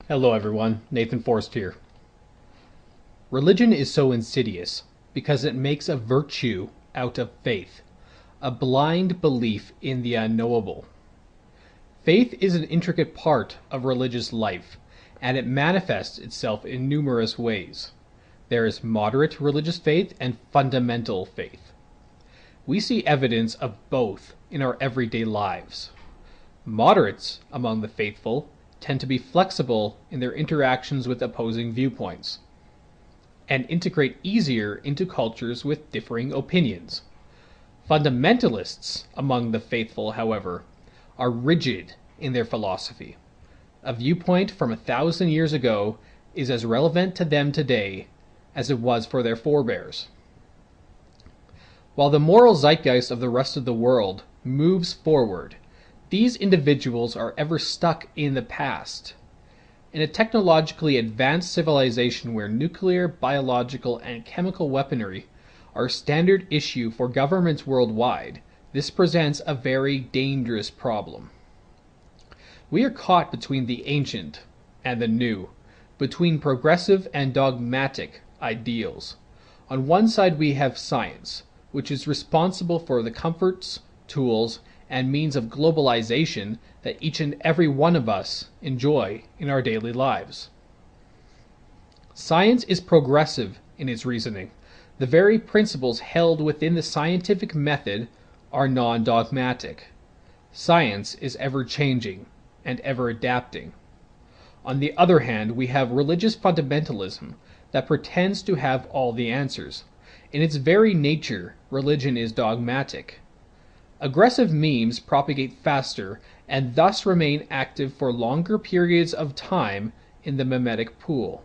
Hello everyone, Nathanforst here. Religion is so insidious because it makes a virtue out of faith, a blind belief in the unknowable. Faith is an intricate part of religious life, and it manifests itself in numerous ways. There is moderate religious faith and fundamental faith. We see evidence of both in our everyday lives. Moderates among the faithful tend to be flexible in their interactions with opposing viewpoints, and integrate easier into cultures with differing opinions. Fundamentalists among the faithful, however, are rigid in their philosophy. A viewpoint from 1,000 years ago is as relevant to them today as it was for their forebears. While the moral zeitgeist of the rest of the world moves forward, these individuals are ever stuck in the past. In a technologically advanced civilization where nuclear, biological, and chemical weaponry are standard issue for governments worldwide, this presents a very dangerous problem. We are caught between the ancient and the new, between progressive and dogmatic ideals. On one side we have science, which is responsible for the comforts, tools, and means of globalization that each and every one of us enjoy in our daily lives. Science is progressive in its reasoning. The very principles held within the scientific method are non-dogmatic. Science is ever-changing and ever-adapting. On the other hand, we have religious fundamentalism that pretends to have all the answers. In its very nature, religion is dogmatic. Aggressive memes propagate faster and thus remain active for longer periods of time in the memetic pool.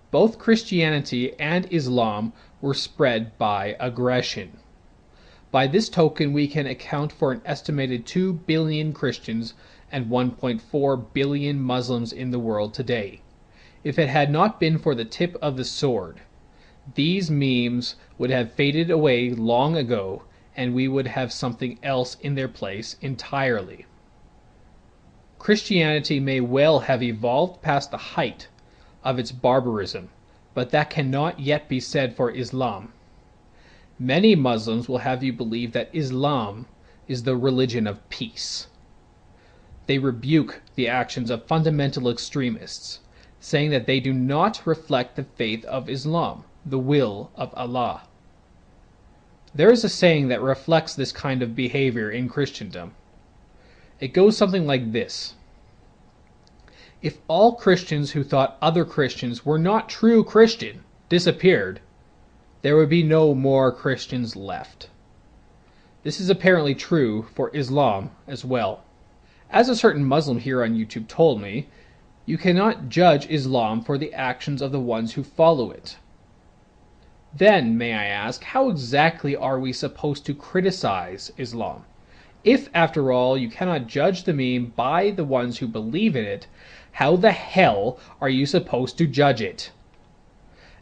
Both Christianity and Islam were spread by aggression. By this token, we can account for an estimated 2 billion Christians and 1.4 billion Muslims in the world today. If it had not been for the tip of the sword, these memes would have faded away long ago, and we would have something else in their place entirely. Christianity may well have evolved past the height of its barbarism, but that cannot yet be said for Islam. Many Muslims will have you believe that Islam is the religion of peace. They rebuke the actions of fundamental extremists, saying that they do not reflect the faith of Islam, the will of Allah. There is a saying that reflects this kind of behavior in Christendom. It goes something like this: if all Christians who thought other Christians were not true Christian disappeared, there would be no more Christians left. This is apparently true for Islam as well. As a certain Muslim here on YouTube told me, you cannot judge Islam for the actions of the ones who follow it. Then, may I ask, how exactly are we supposed to criticize Islam? If, after all, you cannot judge the meme by the ones who believe in it, how the hell are you supposed to judge it?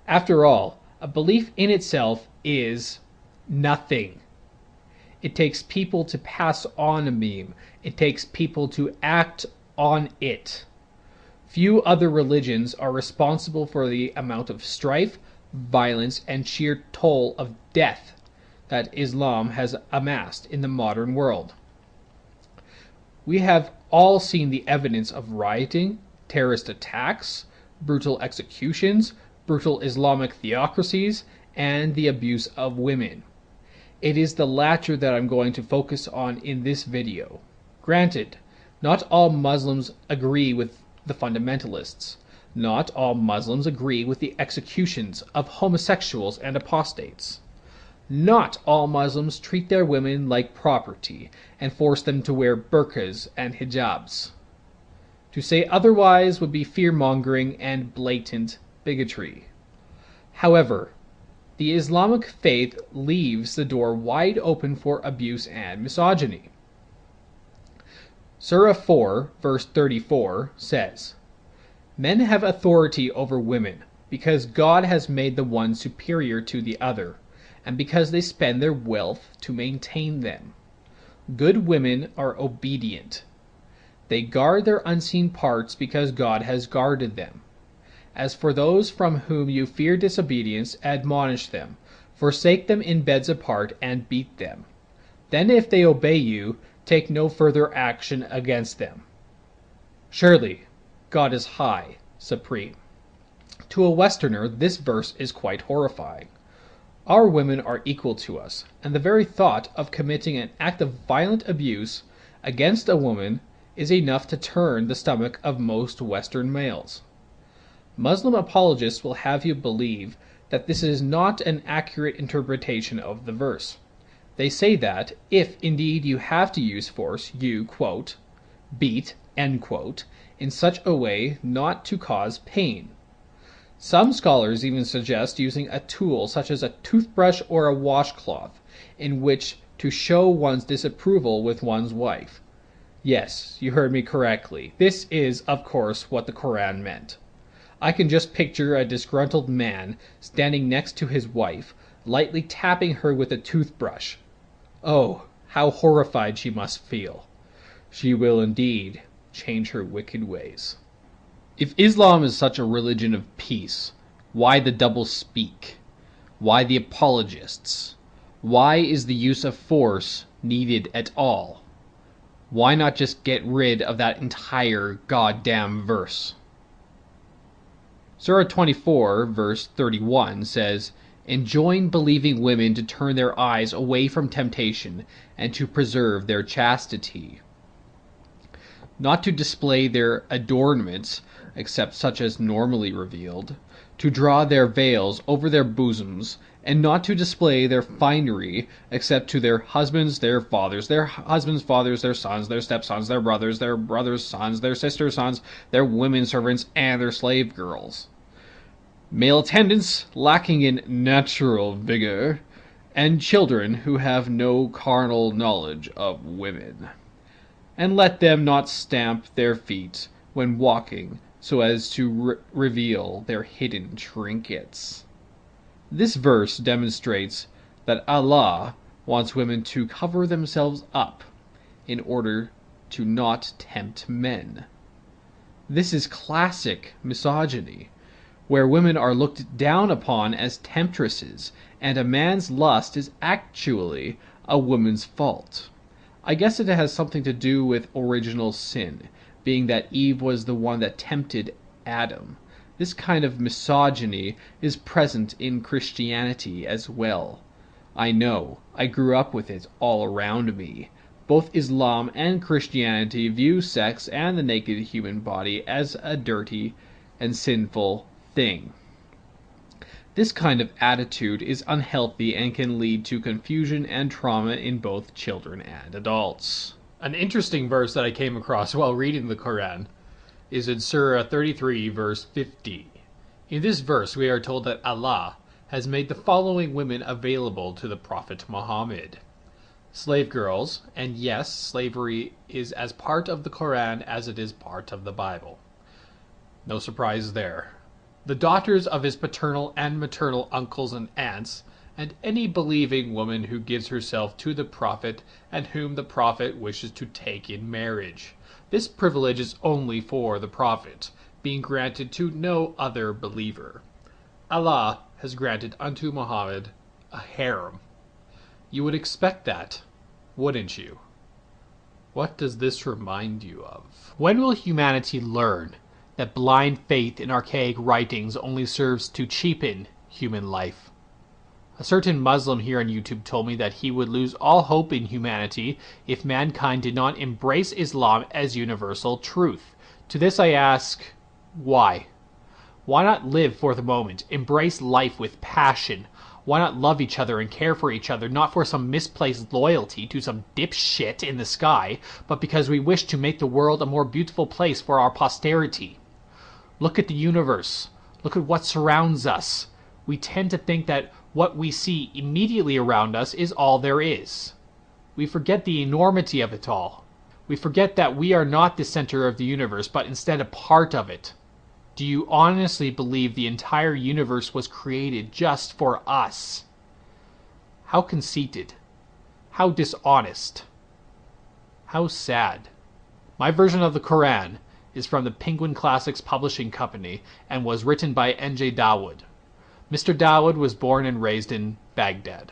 After all, a belief in itself is nothing. It takes people to pass on a meme. It takes people to act on it. Few other religions are responsible for the amount of strife, violence, and sheer toll of death that Islam has amassed in the modern world. We have all seen the evidence of rioting, terrorist attacks, brutal executions, brutal Islamic theocracies, and the abuse of women. It is the latter that I'm going to focus on in this video. Granted, not all Muslims agree with the fundamentalists. Not all Muslims agree with the executions of homosexuals and apostates. Not all Muslims treat their women like property and force them to wear burqas and hijabs. To say otherwise would be fear-mongering and blatant bigotry. However, the Islamic faith leaves the door wide open for abuse and misogyny. Surah 4, verse 34 says, "Men have authority over women, because God has made the one superior to the other, and because they spend their wealth to maintain them. Good women are obedient. They guard their unseen parts because God has guarded them. As for those from whom you fear disobedience, admonish them, forsake them in beds apart, and beat them. Then if they obey you, take no further action against them. Surely, God is high, supreme. To a Westerner, this verse is quite horrifying. Our women are equal to us, and the very thought of committing an act of violent abuse against a woman is enough to turn the stomach of most Western males. Muslim apologists will have you believe that this is not an accurate interpretation of the verse. They say that, if indeed you have to use force, you, quote, beat, end quote, in such a way not to cause pain. Some scholars even suggest using a tool such as a toothbrush or a washcloth in which to show one's disapproval with one's wife. Yes, you heard me correctly. This is, of course, what the Koran meant. I can just picture a disgruntled man standing next to his wife, lightly tapping her with a toothbrush. Oh, how horrified she must feel. She will indeed change her wicked ways. If Islam is such a religion of peace, why the double speak? Why the apologists? Why is the use of force needed at all? Why not just get rid of that entire goddamn verse? Surah 24, verse 31 says, "Enjoin believing women to turn their eyes away from temptation and to preserve their chastity." Not to display their adornments, except such as normally revealed, to draw their veils over their bosoms, and not to display their finery, except to their husbands, their fathers, their husbands' fathers, their sons, their stepsons, their brothers' sons, their sisters' sons, their women servants, and their slave girls. Male attendants lacking in natural vigor, and children who have no carnal knowledge of women. And let them not stamp their feet when walking, so as to reveal their hidden trinkets. This verse demonstrates that Allah wants women to cover themselves up in order to not tempt men. This is classic misogyny, where women are looked down upon as temptresses, and a man's lust is actually a woman's fault. I guess it has something to do with original sin, being that Eve was the one that tempted Adam. This kind of misogyny is present in Christianity as well. I know, I grew up with it all around me. Both Islam and Christianity view sex and the naked human body as a dirty and sinful thing. This kind of attitude is unhealthy and can lead to confusion and trauma in both children and adults. An interesting verse that I came across while reading the Quran is in Surah 33, verse 50. In this verse, we are told that Allah has made the following women available to the Prophet Muhammad. Slave girls, and yes, slavery is as part of the Quran as it is part of the Bible. No surprise there. The daughters of his paternal and maternal uncles and aunts, and any believing woman who gives herself to the Prophet and whom the Prophet wishes to take in marriage. This privilege is only for the Prophet, being granted to no other believer. Allah has granted unto Muhammad a harem. You would expect that, wouldn't you? What does this remind you of? When will humanity learn that blind faith in archaic writings only serves to cheapen human life? A certain Muslim here on YouTube told me that he would lose all hope in humanity if mankind did not embrace Islam as universal truth. To this I ask, why? Why not live for the moment, embrace life with passion? Why not love each other and care for each other, not for some misplaced loyalty to some dipshit in the sky, but because we wish to make the world a more beautiful place for our posterity? Look at the universe. Look at what surrounds us. We tend to think that what we see immediately around us is all there is. We forget the enormity of it all. We forget that we are not the center of the universe, but instead a part of it. Do you honestly believe the entire universe was created just for us? How conceited. How dishonest. How sad. My version of the Koran is from the Penguin Classics Publishing Company and was written by N.J. Dawood. Mr. Dawood was born and raised in Baghdad.